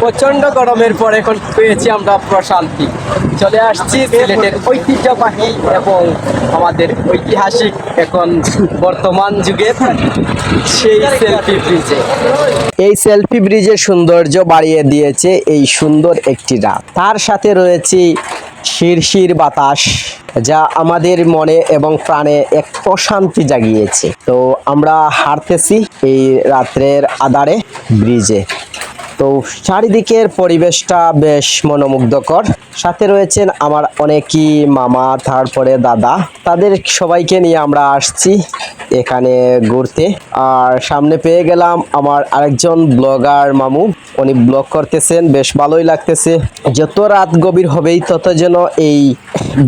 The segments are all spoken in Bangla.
প্রচন্ড গরমের পর এখন পেয়েছি আমরা প্রশান্তি। চলে আসছি সিলেটের ঐতিহ্যবাহী এবং আমাদের ঐতিহাসিক এখন বর্তমান যুগের সেই সেলফি ব্রিজে। এই সেলফি ব্রিজের সৌন্দর্য বাড়িয়ে দিয়েছে এই সুন্দর একটি রাত। তার সাথে রয়েছে শিরশির বাতাস, যা আমাদের মনে এবং প্রাণে এক প্রশান্তি জাগিয়েছে। তো আমরা হাঁটতেছি এই রাত্রের আধারে ব্রিজে। তো চারিদিকের পরিবেশটা বেশ মনোমুগ্ধকর। সাথে রয়েছেন আমার অনেকই মামা, তারপরে দাদা, তাদের সবাইকে নিয়ে আমরা আসছি এখানে ঘুরতে। আর সামনে পেয়ে গেলাম আমার আরেকজন ব্লগার মামু, উনি ব্লগ করতেছেন, বেশ ভালোই লাগতেছে। যত রাত গভীর হবেই তত যেন এই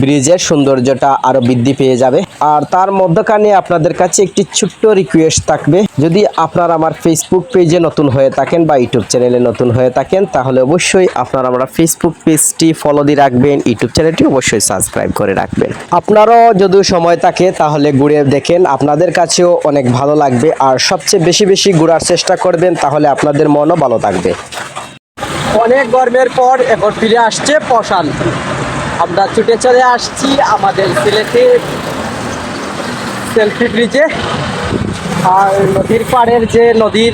ব্রিজের সৌন্দর্যটা আরো বৃদ্ধি পেয়ে যাবে। আর তার মধ্যখানে আপনাদের কাছে একটি ছোট্ট রিকোয়েস্ট থাকবে, যদি আপনারা আমার ফেসবুক পেজে নতুন হয়ে থাকেন বা ইউটিউব চ্যানেলে নতুন হয়ে থাকেন, তাহলে অবশ্যই আপনারা আমার ফেসবুক পেজটি ফলো দিয়ে রাখবেন, ইউটিউব চ্যানেলটি অবশ্যই সাবস্ক্রাইব করে রাখবেন। আপনারাও যদি সময় থাকে তাহলে ঘুরে দেখেন, আপনাদের কাছেও অনেক ভালো লাগবে। আর সবচেয়ে বেশি বেশি ঘোরার চেষ্টা করবেন, তাহলে আপনাদের মনও ভালো থাকবে। অনেক গরমের পর এখন ফিরে আসছে প্রশান্তি। আমরা ছুটে চলে আসছি আমাদের সিলেটে সেলফি ব্রিজে। আর নদীর পাড়ের নদীর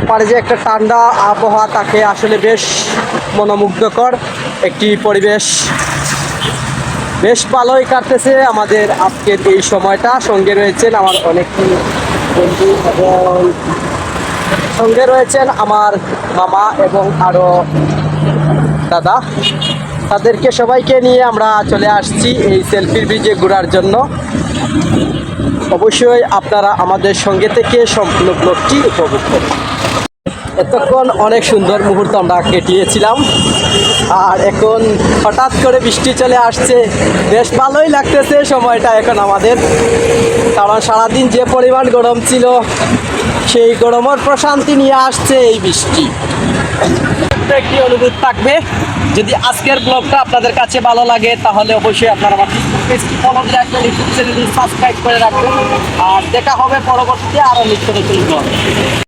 পাড়ে যে একটা ঠান্ডা আবহাওয়া, তাকে আসলে বেশ মনোমুগ্ধকর একটি পরিবেশ। বেশ ভালোই কাটতেছে আমাদের আজকের এই সময়টা। সঙ্গে রয়েছেন আমার অনেক বন্ধু এবং সঙ্গে রয়েছেন আমার মামা এবং আরও দাদা। তাদেরকে সবাইকে নিয়ে আমরা চলে আসছি এই সেলফি ব্রিজে ঘোরার জন্য। অবশ্যই আপনারা আমাদের সঙ্গে থেকে সম্পূর্ণ ব্লগটি উপভোগ করুন। এতক্ষণ অনেক সুন্দর মুহূর্ত আমরা কেটিয়েছিলাম, আর এখন হঠাৎ করে বৃষ্টি চলে আসছে। বেশ ভালোই লাগতেছে সময়টা এখন আমাদের, কারণ সারাদিন যে পরিমাণ গরম ছিল সেই গরমের প্রশান্তি নিয়ে আসছে এই বৃষ্টি। একটি অনুরোধ থাকবে, যদি আজকের ব্লগটা আপনাদের কাছে ভালো লাগে তাহলে অবশ্যই আপনারা আমার পেজটি ফলো দিয়ে রাখবেন, ইউটিউব চ্যানেলটি সাবস্ক্রাইব করে রাখবেন। আর দেখা হবে পরবর্তীতে আরও নিত্য নতুন ব্লগ।